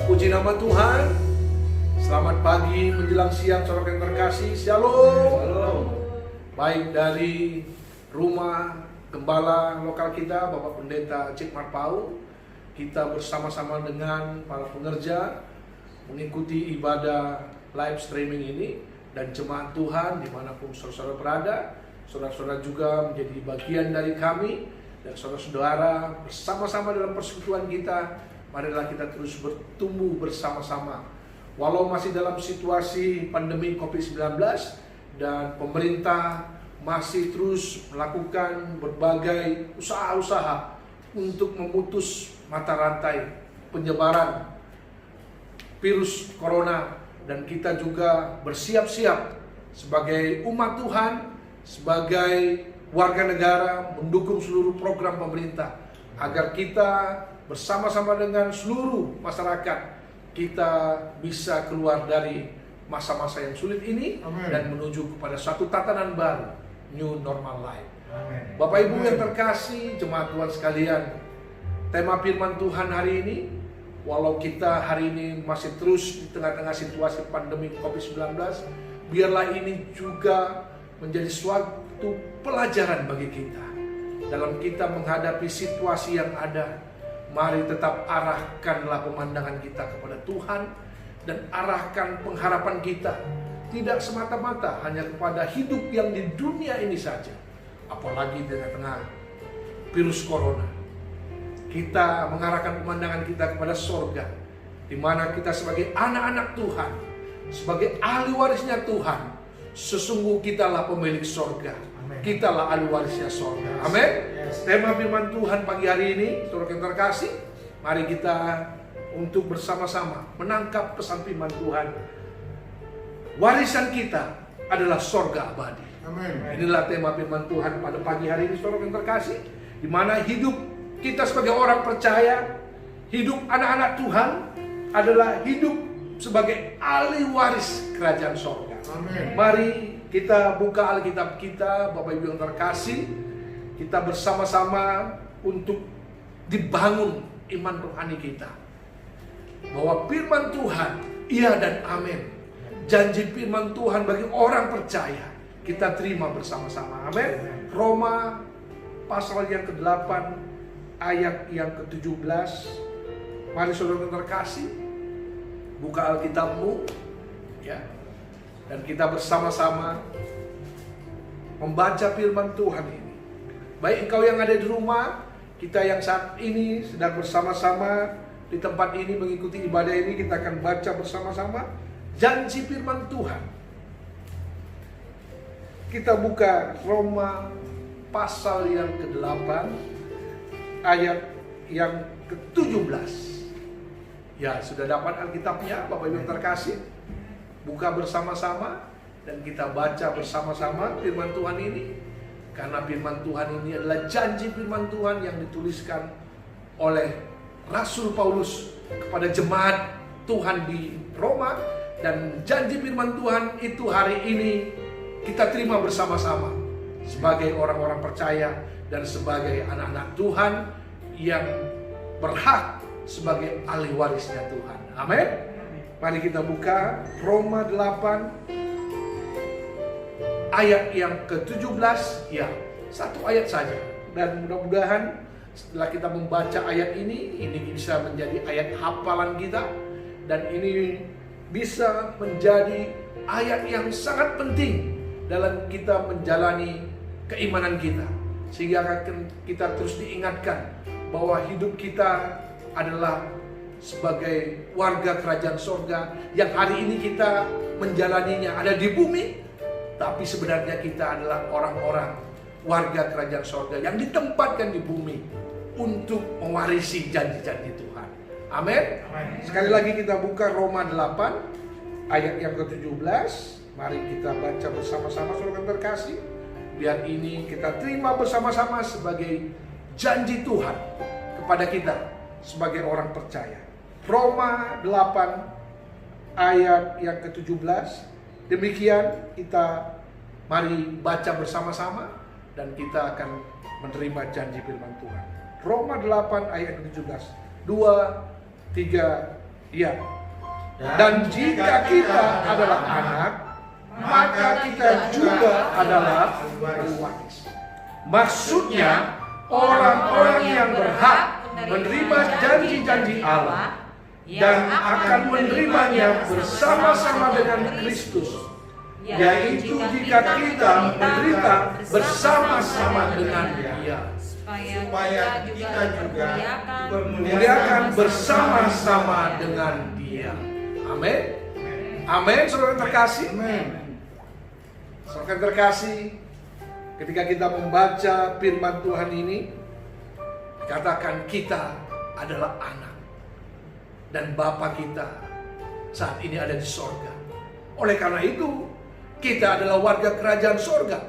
Puji nama Tuhan. Selamat pagi menjelang siang saudara yang terkasih. Shalom. Baik dari rumah gembala lokal kita, Bapak Pendeta Cik Marpau, kita bersama-sama dengan para pengerja mengikuti ibadah live streaming ini, dan jemaat Tuhan dimanapun saudara-saudara berada. Saudara-saudara juga menjadi bagian dari kami, dan saudara-saudara bersama-sama dalam persekutuan kita. Marilah kita terus bertumbuh bersama-sama. Walau masih dalam situasi pandemi COVID-19 dan pemerintah masih terus melakukan berbagai usaha-usaha untuk memutus mata rantai penyebaran virus corona, dan kita juga bersiap-siap sebagai umat Tuhan, sebagai warga negara mendukung seluruh program pemerintah agar kita bersama-sama dengan seluruh masyarakat kita bisa keluar dari masa-masa yang sulit ini. Amen. Dan menuju kepada satu tatanan baru, new normal life. Amen. Bapak Ibu yang terkasih, jemaat Tuhan sekalian, tema firman Tuhan hari ini, walau kita hari ini masih terus di tengah-tengah situasi pandemi COVID-19, biarlah ini juga menjadi suatu pelajaran bagi kita dalam kita menghadapi situasi yang ada. Mari tetap arahkanlah pemandangan kita kepada Tuhan, dan arahkan pengharapan kita tidak semata-mata hanya kepada hidup yang di dunia ini saja, apalagi di tengah virus corona. Kita mengarahkan pemandangan kita kepada sorga, di mana kita sebagai anak-anak Tuhan, sebagai ahli warisnya Tuhan, sesungguh kitalah pemilik sorga. Kitalah ahli warisnya sorga. Amin. Tema firman Tuhan pagi hari ini, saudara yang terkasih, mari kita untuk bersama-sama menangkap pesan firman Tuhan. Warisan kita adalah sorga abadi. Amin. Inilah tema firman Tuhan pada pagi hari ini, saudara yang terkasih, di mana hidup kita sebagai orang percaya, hidup anak-anak Tuhan adalah hidup sebagai ahli waris kerajaan sorga. Amin. Mari kita buka Alkitab kita, Bapak Ibu yang terkasih. Kita bersama-sama untuk dibangun iman rohani kita, bahwa firman Tuhan iya dan amin. Janji firman Tuhan bagi orang percaya kita terima bersama-sama. Amin. Roma pasal yang ke-8 ayat yang ke-17. Mari saudara terkasih, buka Alkitabmu ya, dan kita bersama-sama membaca firman Tuhan ini. Baik engkau yang ada di rumah, kita yang saat ini sedang bersama-sama di tempat ini mengikuti ibadah ini, kita akan baca bersama-sama janji firman Tuhan. Kita buka Roma pasal yang ke-8 ayat yang ke-17. Ya, sudah dapat Alkitabnya Bapak Ibu yang terkasih? Buka bersama-sama dan kita baca bersama-sama firman Tuhan ini. Karena firman Tuhan ini adalah janji firman Tuhan yang dituliskan oleh Rasul Paulus kepada jemaat Tuhan di Roma. Dan janji firman Tuhan itu hari ini kita terima bersama-sama sebagai orang-orang percaya dan sebagai anak-anak Tuhan yang berhak sebagai ahli warisnya Tuhan. Amin. Mari kita buka Roma 8 ayat yang ke-17, ya, satu ayat saja. Dan mudah-mudahan setelah kita membaca ayat ini bisa menjadi ayat hafalan kita. Dan ini bisa menjadi ayat yang sangat penting dalam kita menjalani keimanan kita. Sehingga akan kita terus diingatkan bahwa hidup kita adalah sebagai warga kerajaan sorga yang hari ini kita menjalaninya ada di bumi. Tapi sebenarnya kita adalah orang-orang warga kerajaan sorga yang ditempatkan di bumi untuk mewarisi janji-janji Tuhan. Amin. Sekali lagi kita buka Roma 8 ayat yang ke-17. Mari kita baca bersama-sama saudara terkasih. Biar ini kita terima bersama-sama sebagai janji Tuhan kepada kita sebagai orang percaya. Roma 8 ayat yang ke-17. Demikian kita mari baca bersama-sama dan kita akan menerima janji firman Tuhan. Roma 8 ayat 17. 2, 3, Iya. Dan jika kita adalah anak, maka kita juga adalah ahli waris. Maksudnya, orang-orang yang berhak menerima janji-janji Allah dan akan menerimanya bersama-sama dengan Kristus, yaitu jika kita menderita bersama-sama dengan Dia, supaya kita juga dimuliakan bersama-sama dengan Dia. Amin. Amin, saudara terkasih. Saudara terkasih, ketika kita membaca firman Tuhan ini, katakan kita adalah anak, dan Bapa kita saat ini ada di sorga. Oleh karena itu, kita adalah warga kerajaan sorga.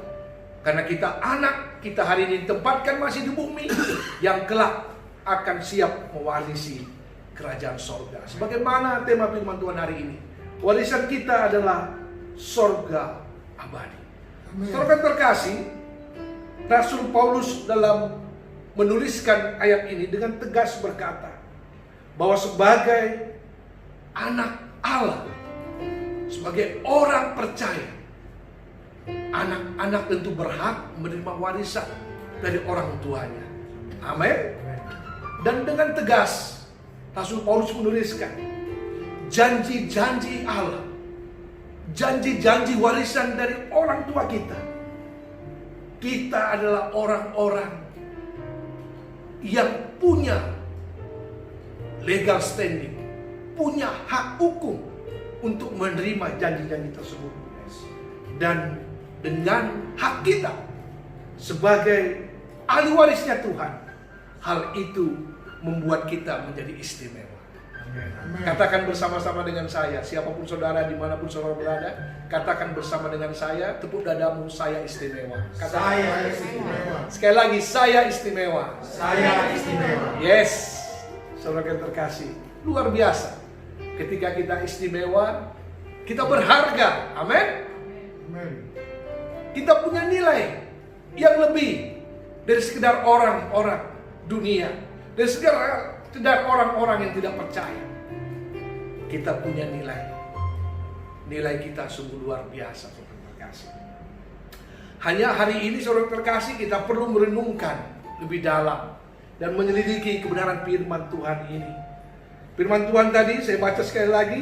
Karena kita anak, kita hari ini ditempatkan masih di bumi, yang kelak akan siap mewarisi kerajaan sorga. Sebagaimana tema firman Tuhan hari ini, warisan kita adalah sorga abadi. Saudara terkasih, Rasul Paulus dalam menuliskan ayat ini dengan tegas berkata bahwa sebagai anak Allah, sebagai orang percaya, anak-anak tentu berhak menerima warisan dari orang tuanya. Amin. Dan dengan tegas Rasul Paulus menuliskan janji-janji Allah, janji-janji warisan dari orang tua kita. Kita adalah orang-orang yang punya legal standing, punya hak hukum untuk menerima janji-janji tersebut. Dan dengan hak kita sebagai ahli warisnya Tuhan, hal itu membuat kita menjadi istimewa. Amen. Katakan bersama-sama dengan saya, siapapun saudara, dimanapun saudara berada, katakan bersama dengan saya, tepuk dadamu, saya istimewa. Katakan, saya istimewa. Sekali lagi, saya istimewa. Saya istimewa. Yes, saudara yang terkasih, luar biasa. Ketika kita istimewa, kita berharga. Amin. Kita punya nilai yang lebih dari sekedar orang-orang dunia, dari sekedar orang-orang yang tidak percaya. Kita punya nilai. Nilai kita sungguh luar biasa, saudara terkasih. Hanya hari ini, saudara terkasih, kita perlu merenungkan lebih dalam dan menyelidiki kebenaran firman Tuhan ini. Firman Tuhan tadi saya baca sekali lagi.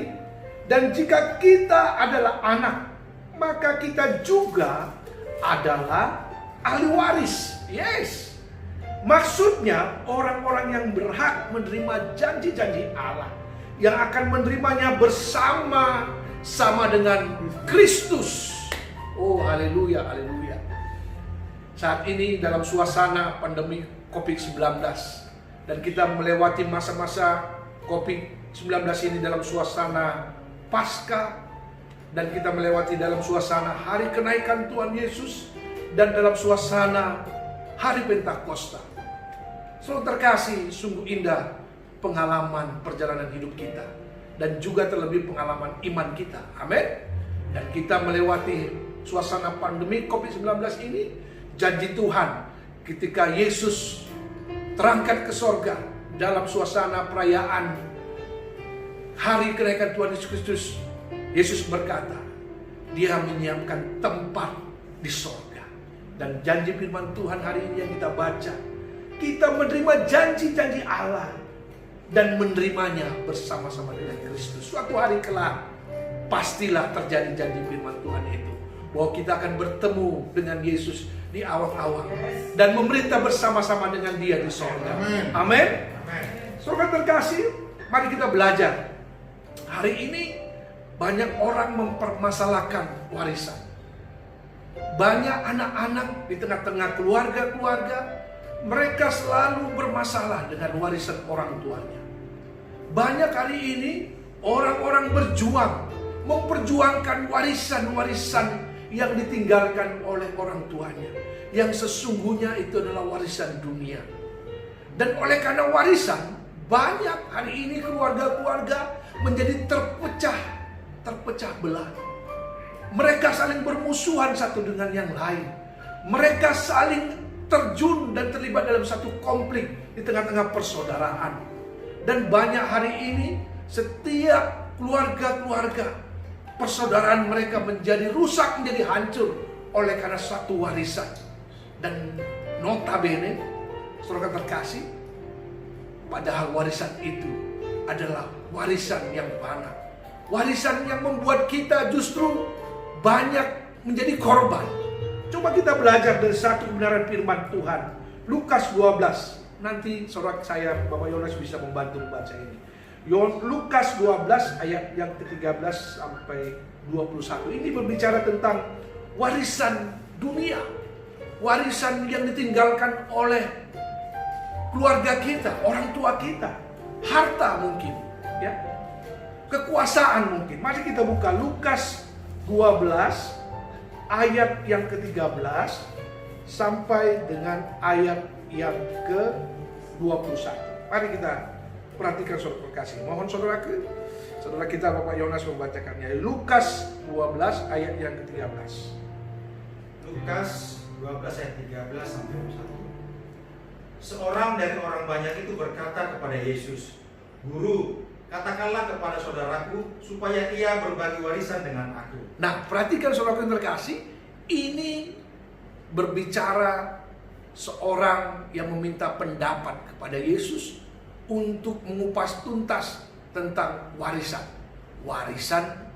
Dan jika kita adalah anak, maka kita juga adalah ahli waris. Yes. Maksudnya orang-orang yang berhak menerima janji-janji Allah, yang akan menerimanya bersama-sama dengan Kristus. Oh, haleluya, haleluya. Saat ini dalam suasana pandemi COVID-19, dan kita melewati masa-masa COVID-19 ini dalam suasana Paskah, dan kita melewati dalam suasana hari kenaikan Tuhan Yesus, dan dalam suasana hari Pentakosta. Saudara terkasih, sungguh indah pengalaman perjalanan hidup kita, dan juga terlebih pengalaman iman kita. Amin. Dan kita melewati suasana pandemi COVID-19 ini, janji Tuhan ketika Yesus terangkat ke sorga dalam suasana perayaan hari kenaikan Tuhan Yesus Kristus. Yesus berkata, Dia menyiapkan tempat di sorga. Dan janji firman Tuhan hari ini yang kita baca, kita menerima janji-janji Allah dan menerimanya bersama-sama dengan Kristus. Suatu hari kelak pastilah terjadi janji firman Tuhan itu, bahwa kita akan bertemu dengan Yesus di awal-awal dan memerintah bersama-sama dengan Dia di sorga. Amin. Saudara terkasih, mari kita belajar. Hari ini banyak orang mempermasalahkan warisan. Banyak anak-anak di tengah-tengah keluarga-keluarga, mereka selalu bermasalah dengan warisan orang tuanya. Banyak kali ini orang-orang berjuang, memperjuangkan warisan-warisan yang ditinggalkan oleh orang tuanya, yang sesungguhnya itu adalah warisan dunia. Dan oleh karena warisan, banyak hari ini keluarga-keluarga menjadi terpecah belah. Mereka saling bermusuhan satu dengan yang lain. Mereka saling terjun dan terlibat dalam satu konflik di tengah-tengah persaudaraan. Dan banyak hari ini setiap keluarga-keluarga persaudaraan mereka menjadi rusak, menjadi hancur oleh karena satu warisan. Dan notabene, saudara terkasih, padahal warisan itu adalah warisan yang fana, warisan yang membuat kita justru banyak menjadi korban. Coba kita belajar dari satu kebenaran firman Tuhan, Lukas 12. Nanti saudara saya, Bapak Yonas bisa membantu membaca ini. Lukas 12 ayat yang ke-13 sampai 21. Ini berbicara tentang warisan dunia, warisan yang ditinggalkan oleh keluarga kita, orang tua kita, harta mungkin, ya, kekuasaan mungkin. Mari kita buka Lukas 12 ayat yang ke-13 sampai dengan ayat yang ke-21. Mari kita perhatikan saudara terkasih. Mohon saudara kita Bapak Yonas membacakannya. Lukas 12 ayat yang ke-13. Lukas 12 ayat 13 sampai 21. Seorang dari orang banyak itu berkata kepada Yesus, "Guru, katakanlah kepada saudaraku supaya ia berbagi warisan dengan aku." Nah, perhatikan saudara yang terkasih, ini berbicara seorang yang meminta pendapat kepada Yesus untuk mengupas tuntas tentang warisan. Warisan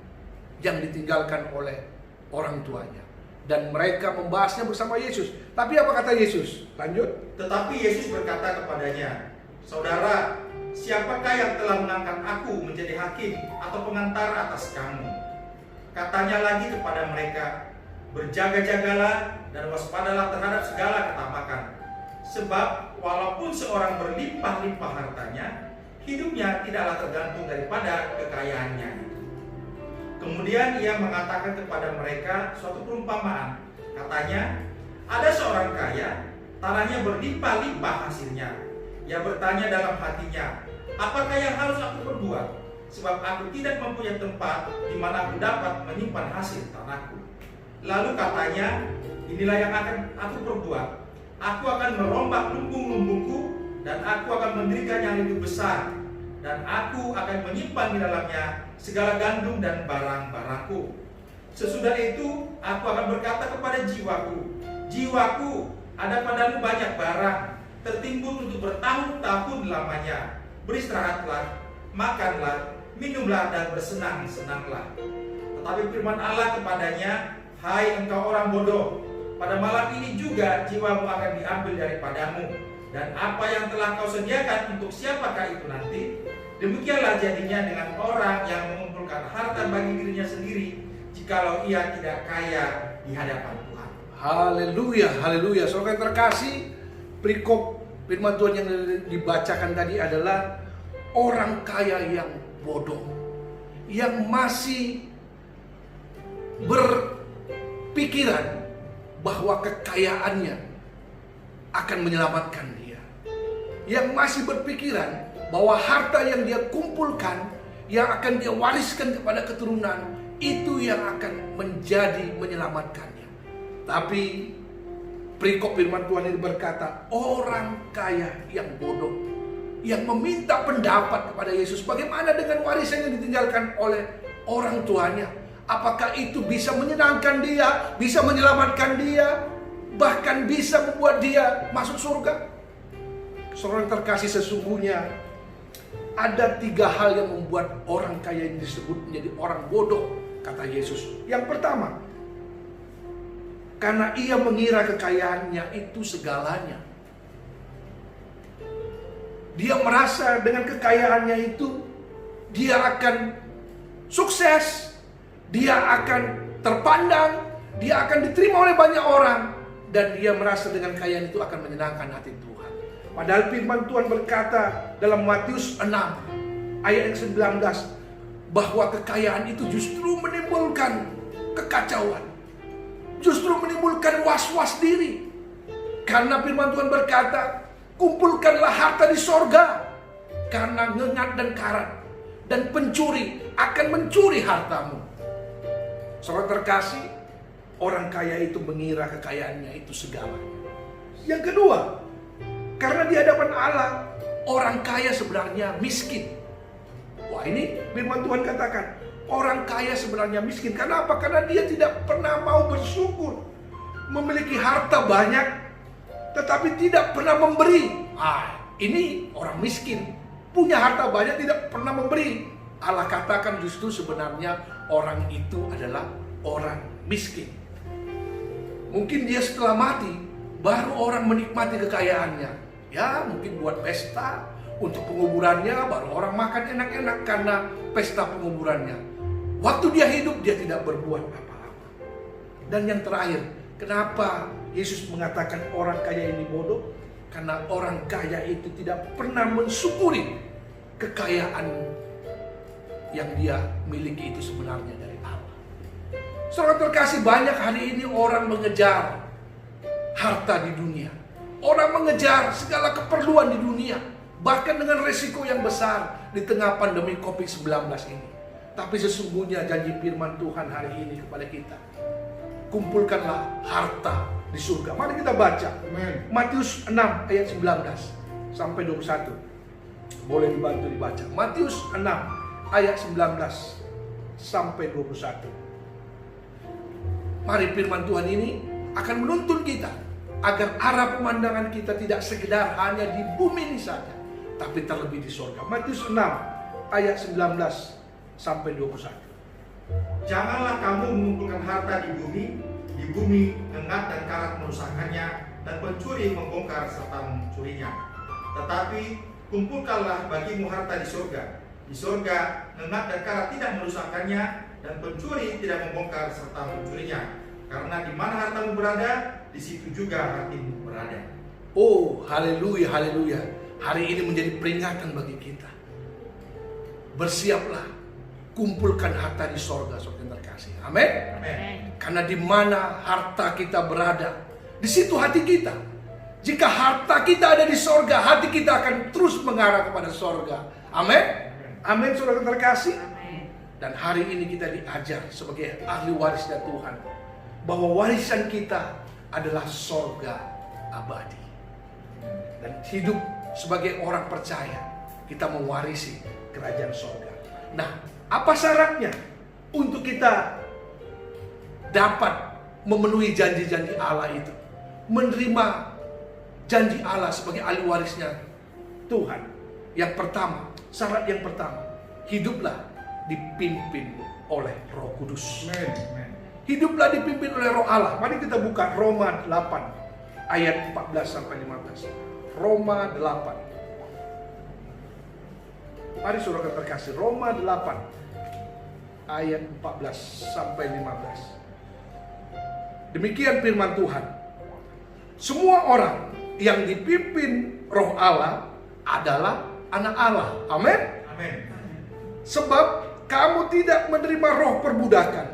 yang ditinggalkan oleh orang tuanya. Dan mereka membahasnya bersama Yesus. Tapi apa kata Yesus? Lanjut. Tetapi Yesus berkata kepadanya, "Saudara, siapakah yang telah mengangkat aku menjadi hakim atau pengantar atas kamu?" Katanya lagi kepada mereka, "Berjaga-jagalah dan waspadalah terhadap segala ketamakan. Sebab walaupun seorang berlimpah-limpah hartanya, hidupnya tidaklah tergantung daripada kekayaannya." Kemudian ia mengatakan kepada mereka suatu perumpamaan. Katanya, ada seorang kaya, tanahnya berlimpah-limpah hasilnya. Ia bertanya dalam hatinya, "Apakah yang harus aku perbuat? Sebab aku tidak mempunyai tempat di mana aku dapat menyimpan hasil tanahku." Lalu katanya, "Inilah yang akan aku perbuat. Aku akan merombak lumbung-lumbungku dan aku akan mendirikan yang lebih besar. Dan aku akan menyimpan di dalamnya segala gandum dan barang-barangku. Sesudah itu aku akan berkata kepada jiwaku, 'Jiwaku, ada padamu banyak barang, tertimbun untuk bertahun-tahun lamanya. Beristirahatlah, makanlah, minumlah dan bersenang-senanglah.' Tetapi firman Allah kepadanya, 'Hai engkau orang bodoh, pada malam ini juga jiwamu akan diambil daripadamu. Dan apa yang telah kau sediakan untuk siapakah itu nanti? Demikianlah jadinya dengan orang yang mengumpulkan harta bagi dirinya sendiri, jikalau ia tidak kaya di hadapan Tuhan." Haleluya, haleluya. Saudara yang terkasih, perikop firman Tuhan yang dibacakan tadi adalah orang kaya yang bodoh, yang masih berpikiran bahwa kekayaannya akan menyelamatkan dia, yang masih berpikiran bahwa harta yang dia kumpulkan, yang akan dia wariskan kepada keturunan, itu yang akan menjadi menyelamatkannya. Tapi perikop firman Tuhan ini berkata, orang kaya yang bodoh, yang meminta pendapat kepada Yesus, bagaimana dengan warisan yang ditinggalkan oleh orang tuanya? Apakah itu bisa menyenangkan dia, bisa menyelamatkan dia, bahkan bisa membuat dia masuk surga? Saudara yang terkasih, sesungguhnya ada 3 hal yang membuat orang kaya ini disebut menjadi orang bodoh, kata Yesus. Yang pertama, karena ia mengira kekayaannya itu segalanya. Dia merasa dengan kekayaannya itu dia akan sukses, dia akan terpandang, dia akan diterima oleh banyak orang, dan dia merasa dengan kekayaan itu akan menyenangkan hati Tuhan. Padahal firman Tuhan berkata dalam Matius 6 ayat yang 19 bahwa kekayaan itu justru menimbulkan kekacauan, justru menimbulkan was-was diri. Karena firman Tuhan berkata, kumpulkanlah harta di sorga, karena ngengat dan karat dan pencuri akan mencuri hartamu. Saudara terkasih, orang kaya itu mengira kekayaannya itu segalanya. Yang kedua, karena di hadapan Allah, orang kaya sebenarnya miskin. Wah, ini firman Tuhan katakan, orang kaya sebenarnya miskin. Kenapa? Karena dia tidak pernah mau bersyukur. Memiliki harta banyak, tetapi tidak pernah memberi. Ini orang miskin. Punya harta banyak, tidak pernah memberi. Allah katakan justru sebenarnya orang itu adalah orang miskin. Mungkin dia setelah mati, baru orang menikmati kekayaannya. Ya, mungkin buat pesta, untuk penguburannya, baru orang makan enak-enak karena pesta penguburannya. Waktu dia hidup, dia tidak berbuat apa-apa. Dan yang terakhir, kenapa Yesus mengatakan orang kaya ini bodoh? Karena orang kaya itu tidak pernah mensyukuri kekayaan yang dia miliki itu sebenarnya dari Allah. Saudara terkasih, banyak hari ini orang mengejar harta di dunia. Orang mengejar segala keperluan di dunia. Bahkan dengan resiko yang besar di tengah pandemi COVID-19 ini. Tapi sesungguhnya janji firman Tuhan hari ini kepada kita, kumpulkanlah harta di surga. Mari kita baca Matius 6 ayat 19 sampai 21. Boleh dibantu dibaca. Matius 6 ayat 19 sampai 21. Mari firman Tuhan ini akan menuntun kita agar arah pemandangan kita tidak sekedar hanya di bumi ini saja, tapi terlebih di surga. Matius 6 ayat 19 sampai 21. Janganlah kamu mengumpulkan harta di bumi ngengat dan karat merusakkannya, dan pencuri membongkar serta mencurinya. Tetapi kumpulkanlah bagimu harta di surga. Di surga ngengat dan karat tidak merusakkannya, dan pencuri tidak membongkar serta mencurinya. Karena di mana hartamu berada, di situ juga hatimu berada. Oh, haleluya, haleluya. Hari ini menjadi peringatan bagi kita. Bersiaplah, kumpulkan harta di sorga, saudara yang terkasih. Amin. Karena di mana harta kita berada, di situ hati kita. Jika harta kita ada di sorga, hati kita akan terus mengarah kepada sorga. Amin. Amin, saudara yang terkasih. Dan hari ini kita diajar sebagai ahli warisnya Tuhan, bahwa warisan kita adalah sorga abadi. Dan hidup sebagai orang percaya, kita mewarisi kerajaan sorga. Nah, apa syaratnya untuk kita dapat memenuhi janji-janji Allah itu? Menerima janji Allah sebagai ahli warisnya Tuhan. Yang pertama, syarat yang pertama, hiduplah dipimpin oleh Roh Kudus. Hiduplah dipimpin oleh Roh Allah. Mari kita buka Roma 8 ayat 14 sampai 15. Roma 8. Mari saudara terkasih, Roma 8 ayat 14 sampai 15. Demikian firman Tuhan. Semua orang yang dipimpin Roh Allah adalah anak Allah. Amin. Amin. Sebab kamu tidak menerima roh perbudakan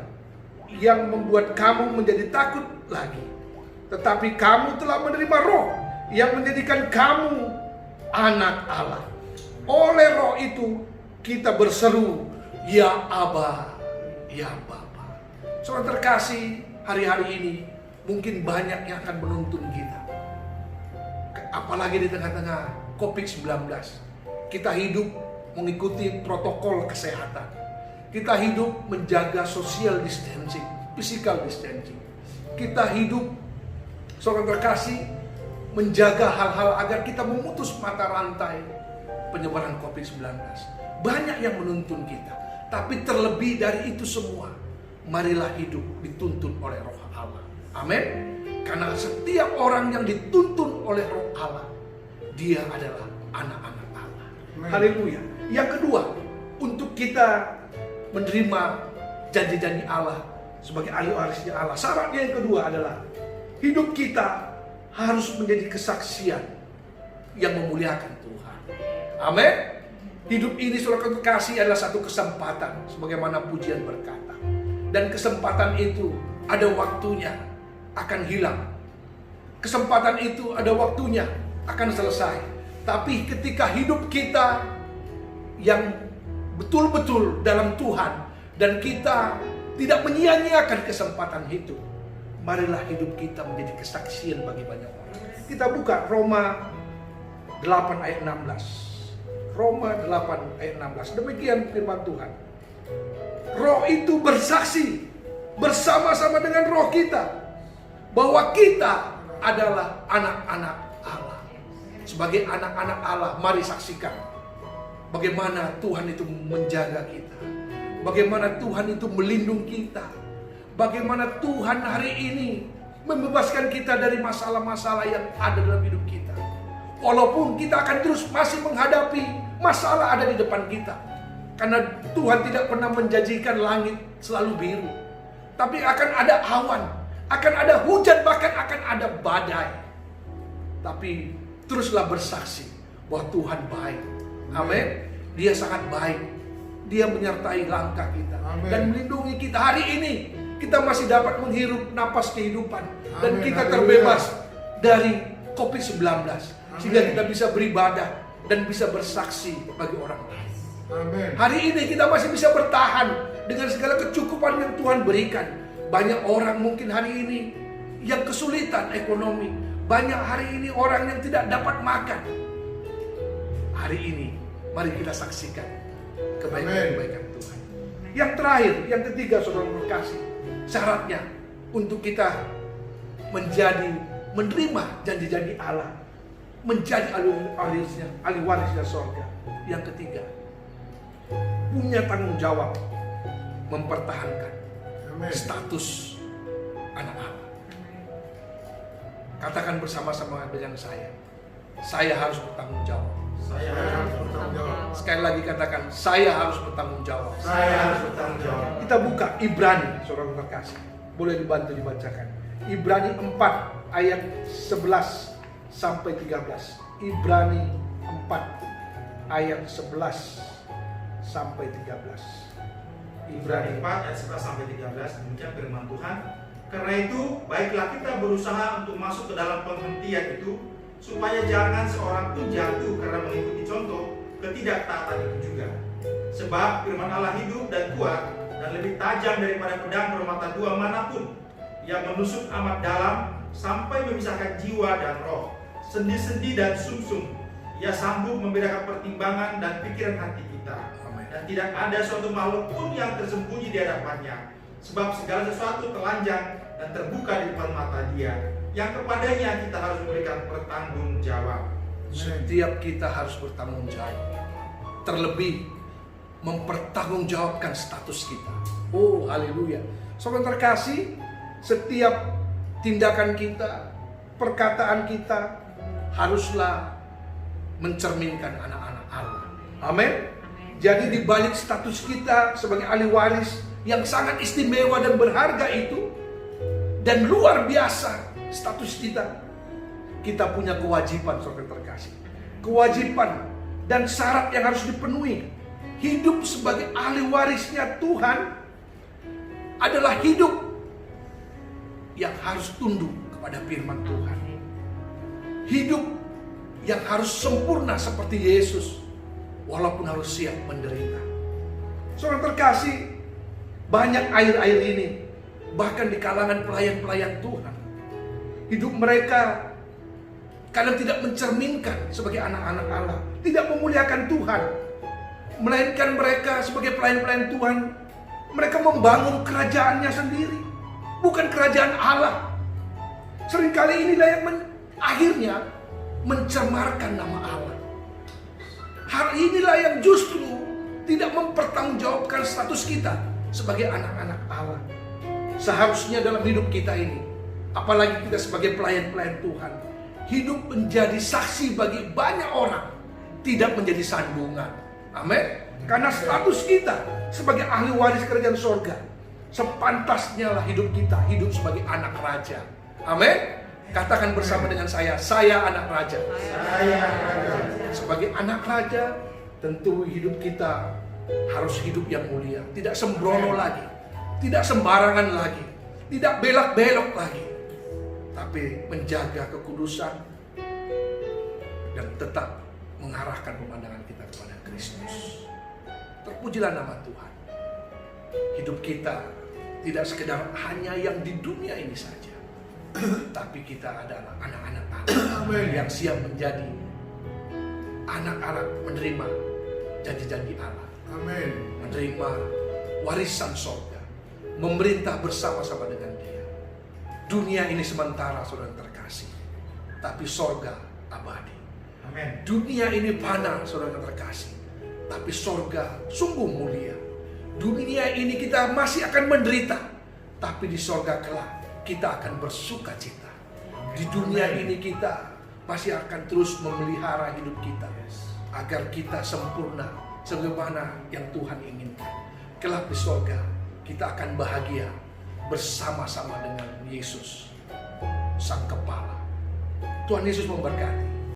yang membuat kamu menjadi takut lagi, tetapi kamu telah menerima roh yang menjadikan kamu anak Allah. Oleh roh itu kita berseru, ya Aba, ya Bapa. Saudara terkasih, hari-hari ini mungkin banyak yang akan menuntun kita. Apalagi di tengah-tengah COVID-19. Kita hidup mengikuti protokol kesehatan. Kita hidup menjaga social distancing, physical distancing. Kita hidup, saudara terkasih, menjaga hal-hal agar kita memutus mata rantai penyebaran COVID-19. Banyak yang menuntun kita. Tapi terlebih dari itu semua, marilah hidup dituntun oleh Roh Allah. Amin. Karena setiap orang yang dituntun oleh Roh Allah, dia adalah anak-anak Allah. Haleluya. Yang kedua, untuk kita menerima janji-janji Allah sebagai ahli warisnya Allah, syaratnya yang kedua adalah hidup kita harus menjadi kesaksian yang memuliakan Tuhan. Amin. Hidup ini, saudara terkasih, adalah satu kesempatan, sebagaimana pujian berkata. Dan kesempatan itu ada waktunya akan hilang. Kesempatan itu ada waktunya akan selesai. Tapi ketika hidup kita yang betul-betul dalam Tuhan, dan kita tidak menyia-nyiakan kesempatan itu, marilah hidup kita menjadi kesaksian bagi banyak orang. Kita buka Roma 8 ayat 16. Roma 8 ayat 16. Demikian firman Tuhan. Roh itu bersaksi bersama-sama dengan roh kita bahwa kita adalah anak-anak Allah. Sebagai anak-anak Allah, mari saksikan bagaimana Tuhan itu menjaga kita, bagaimana Tuhan itu melindungi kita, bagaimana Tuhan hari ini membebaskan kita dari masalah-masalah yang ada dalam hidup kita. Walaupun kita akan terus masih menghadapi masalah ada di depan kita, karena Tuhan tidak pernah menjanjikan langit selalu biru, tapi akan ada awan, akan ada hujan, bahkan akan ada badai. Tapi teruslah bersaksi bahwa Tuhan baik. Amin. Dia sangat baik. Dia menyertai langkah kita. Amen. Dan melindungi kita. Hari ini kita masih dapat menghirup napas kehidupan. Amen. Dan kita terbebas dari COVID-19. Sehingga kita bisa beribadah dan bisa bersaksi bagi orang lain. Amen. Hari ini kita masih bisa bertahan dengan segala kecukupan yang Tuhan berikan. Banyak orang mungkin hari ini yang kesulitan ekonomi. Banyak hari ini orang yang tidak dapat makan. Hari ini mari kita saksikan kebaikan-kebaikan Tuhan. Yang terakhir, yang ketiga, saudara berkasih, syaratnya untuk kita menerima janji-janji Allah, menjadi ahli warisnya surga. Yang ketiga, punya tanggung jawab mempertahankan status anak Allah. Katakan bersama-sama dengan saya harus bertanggung jawab. Saya harus bertanggung jawab. Sekali lagi katakan, saya harus bertanggung jawab. Saya harus bertanggung jawab. Kita buka Ibrani, saudara terkasih. Boleh dibantu dibacakan. Ibrani 4 ayat 11 sampai 13. Ibrani 4 ayat 11 sampai 13. Ibrani 4 ayat 11 sampai 13. Demikian firman Tuhan. Karena itu, baiklah kita berusaha untuk masuk ke dalam penghentian itu, supaya jangan seorang pun jatuh karena mengikuti contoh ketidaktaatan itu juga. Sebab firman Allah hidup dan kuat dan lebih tajam daripada pedang bermata dua manapun, yang menusuk amat dalam sampai memisahkan jiwa dan roh, sendi-sendi dan sumsum. Ia sanggup membedakan pertimbangan dan pikiran hati kita. Dan tidak ada suatu makhluk pun yang tersembunyi di hadapannya. Sebab segala sesuatu telanjang dan terbuka di depan mata Dia, yang kepadanya kita harus memberikan pertanggungjawab. Setiap kita harus bertanggung jawab. Terlebih mempertanggungjawabkan status kita. Oh, haleluya. Saudara terkasih, setiap tindakan kita, perkataan kita haruslah mencerminkan anak-anak Allah. Amin. Jadi di balik status kita sebagai ahli waris yang sangat istimewa dan berharga itu, dan luar biasa status kita punya kewajiban, saudara terkasih. Kewajiban dan syarat yang harus dipenuhi. Hidup sebagai ahli warisnya Tuhan adalah hidup yang harus tunduk kepada firman Tuhan. Hidup yang harus sempurna seperti Yesus, walaupun harus siap menderita. Saudara terkasih, banyak air-air ini, bahkan di kalangan pelayan-pelayan Tuhan, hidup mereka kadang tidak mencerminkan sebagai anak-anak Allah, tidak memuliakan Tuhan, melainkan mereka sebagai pelayan-pelayan Tuhan, mereka membangun kerajaannya sendiri, bukan kerajaan Allah. Seringkali inilah yang akhirnya mencemarkan nama Allah. Hal inilah yang justru tidak mempertanggungjawabkan status kita sebagai anak-anak Allah. Seharusnya dalam hidup kita ini, apalagi kita sebagai pelayan-pelayan Tuhan, hidup menjadi saksi bagi banyak orang, tidak menjadi sandungan. Amin. Karena status kita sebagai ahli waris kerajaan surga, sepantasnya lah hidup kita hidup sebagai anak raja. Amin. Katakan bersama dengan saya anak raja. Saya anak raja. Sebagai anak raja, tentu hidup kita harus hidup yang mulia, tidak sembrono lagi, tidak sembarangan lagi, tidak belak-belok lagi, tapi menjaga kekudusan dan tetap mengarahkan pemandangan kita kepada Kristus. Terpujilah nama Tuhan. Hidup kita tidak sekedar hanya yang di dunia ini saja, tapi kita adalah anak-anak Allah yang siap menjadi anak-anak menerima janji-janji Allah. Amin. Menerima warisan sorga. Memerintah bersama-sama dengan Dia. Dunia ini sementara, saudara yang terkasih. Tapi sorga abadi. Amin. Dunia ini fana, saudara yang terkasih. Tapi sorga sungguh mulia. Dunia ini kita masih akan menderita. Tapi di sorga kelak kita akan bersuka cita. Di dunia ini kita masih akan terus memelihara hidup kita. Agar kita sempurna sebagaimana yang Tuhan inginkan. Kelak di sorga kita akan bahagia bersama-sama dengan Yesus, Sang Kepala. Tuhan Yesus memberkati.